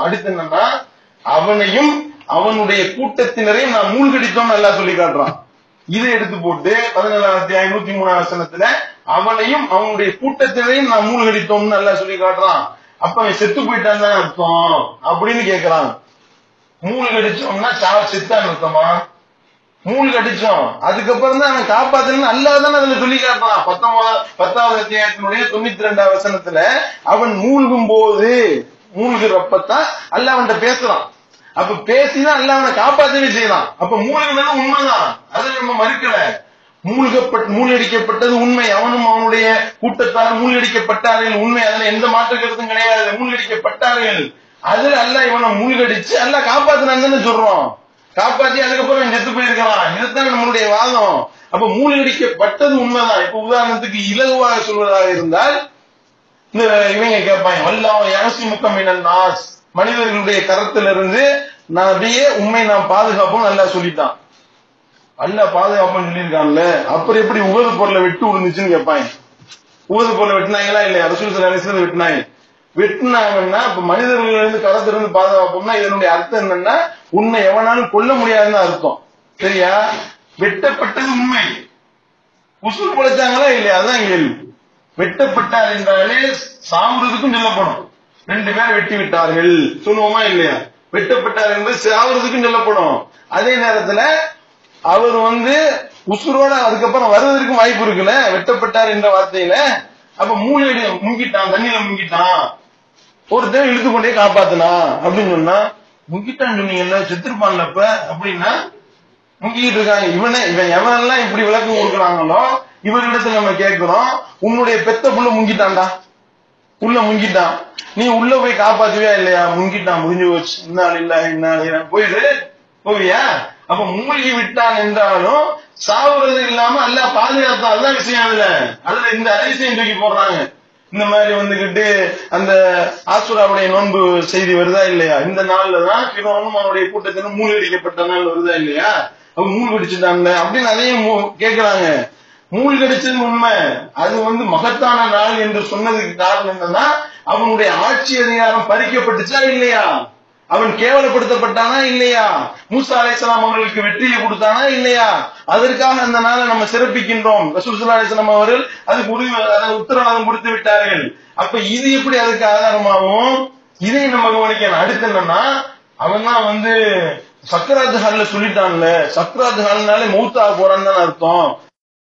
அடுத்து என்னன்னா அவனையும் அவனுடைய கூட்டத்தினரையும் நான் மூழ்கடித்தோம் நல்லா சொல்லி காட்டுறான். இதை எடுத்து போட்டு 17 அத்தியாயம் 103 வசனத்துல அவனையும் அவனுடைய கூட்டத்தினரையும் நான் மூழ்கடித்தோம்னு நல்லா சொல்லி காட்டுறான். அப்ப அவன் செத்து போயிட்டான் தான் அர்த்தம் அப்படின்னு கேட்கிறான். மூழ்கடிச்சோம்னா செத்தான் அர்த்தமா? மூழ்கடிச்சோம் அதுக்கப்புறம் தான் அவன் காப்பாத்தணும் அல்லாதான் அதுல சொல்லி காட்டுறான். 10வது அத்தியாயத்தினுடைய 92 வசனத்துல அவன் மூழ்கும் போது மூழ்கிறப்பத்தான் அல்ல அவன்கிட்ட பேசுறான். அப்ப பேசிதான் அல்ல அவனை காப்பாற்றவே செய்யலாம். அப்ப மூழ்கினது உண்மைதான், அதை நம்ம மறுக்கல. மூழ்கடிக்கப்பட்டது உண்மை. அவனும் அவனுடைய கூட்டத்தார் மூழ்கடிக்கப்பட்டார்கள் உண்மை. அதுல எந்த மாற்று கருத்தும் கிடையாது. மூழ்கடிக்கப்பட்டார்கள். அதுல அல்ல இவனை மூழ்கடிச்சு அல்ல காப்பாத்தினான்னு சொல்றோம். காப்பாத்தி அதுக்கப்புறம் செத்து போயிருக்கலாம். இதுதான் நம்மளுடைய வாதம். அப்ப மூழ்கடிக்கப்பட்டது உண்மைதான். இப்ப உதாரணத்துக்கு இலகுவாக சொல்வதாக இருந்தால் இவங்க கேட்பாங்க, வல்லாஹ் யஸிமுக மினன் நாஸ், மனிதர்களுடைய கரத்திலிருந்து நபியே உண்மை நாம் பாதுகாப்போம் நல்லா சொல்லிட்டான். அல்லாஹ் பாதுகாப்புன்னு சொல்லியிருக்கான்ல, அப்புறம் எப்படி உகது பொருளை வெட்டு விழுந்துச்சுன்னு கேட்பாங்க. உகது பொருளை வெட்டினாங்களா இல்லையா? ரசூல் ஸல்லல்லாஹு அலைஹி வஸல்லம் வெட்டினாங்க. வெட்டினாங்கன்னா இப்ப மனிதர்களிலிருந்து கரத்திலிருந்து பாதுகாப்போம்னா இதனுடைய அர்த்தம் என்னன்னா உன்னை எவனாலும் கொல்ல முடியாதுன்னு அர்த்தம். சரியா? வெட்டப்பட்டது உண்மை. உசுர் பொழைச்சாங்களா இல்லையா? அதுதான் கேள்வி. வெட்டப்பட்டார் என்றாலே சாவுறதுக்கும் சொல்லப்படும். 2 பேர் வெட்டி விட்டார்கள் சொல்லுவோமா இல்லையா? வெட்டப்பட்டார் என்று சாவுறதுக்கும் சொல்லப்படும். அதே நேரத்துல அவர் உசுரோட அதுக்கப்புறம் வருவதற்கும் வாய்ப்பு இருக்குல்ல வெட்டப்பட்டார் என்ற வார்த்தையில. அப்ப முங்கிட்டான், தண்ணியில முங்கிட்டான், ஒருத்தன் இழுத்து கொண்டே காப்பாத்தினா அப்படின்னு சொன்னா முங்கிட்டான்னு சொன்னீங்கல்ல, செத்துருப்பான்ல அப்ப அப்படின்னா முங்கிட்டு இருக்காங்க. இவன் எவனெல்லாம் இப்படி விளக்கம் கொடுக்குறாங்களோ இவரிடத்துல நம்ம கேட்கிறோம், உன்னுடைய பெத்த புள்ள முங்கிட்டான்டா, உள்ள முங்கிட்டான், நீ உள்ள போய் காப்பாத்துவியா இல்லையா? முங்கிட்டான், முடிஞ்சு போச்சு, இன்னாலில்லாஹி போயிடு போவியா? அப்ப மூழ்கி விட்டான் என்றாலும் சாவுறது இல்லாம அல்லாஹ் பாதுகாத்தான். அதுதான் விஷயம். அதுல இந்த அதிசயம் தூக்கி போடுறாங்க. இந்த மாதிரி வந்துகிட்டு அந்த ஆசுராவுடைய நோன்பு செய்தி வருதா இல்லையா? இந்த நாள்லதான் ஃபிரௌனும் அவனுடைய கூட்டத்திலும் மூழ்கடிக்கப்பட்ட நாள் வருதா இல்லையா? அவன் மூழ்கடிச்சுட்டாங்க அப்படின்னு அதையும் கேட்கிறாங்க. மூழ்கடிச்சது உண்மை. அது மகத்தான நாள் என்று சொன்னதுக்கு காரணம் என்னன்னா அவனுடைய ஆட்சி அதிகாரம் பறிக்கப்பட்டுச்சா இல்லையா? அவன் கேவலப்படுத்தப்பட்டானா இல்லையா? மூசா அலைஹிஸ்ஸலாம் அவர்களுக்கு வெற்றியை கொடுத்தானா இல்லையா? அதற்காக அந்த நாளை நம்ம சிறப்பிக்கின்றோம். ரசூல் ஸல்லல்லாஹு அலைஹி வஸல்லம் அவர்கள் அதுக்கு உத்தரவாதம் கொடுத்து விட்டார்கள். அப்ப இது எப்படி அதுக்கு ஆதாரமாகும்? இதை நம்ம கவனிக்கணும். அடுத்து என்னன்னா அவன் தான் சக்கராத் ஹால்ல சொல்லிட்டான்ல, சக்கராத் ஹால்னாலே மௌத்தா போறான்னு தான் அர்த்தம்.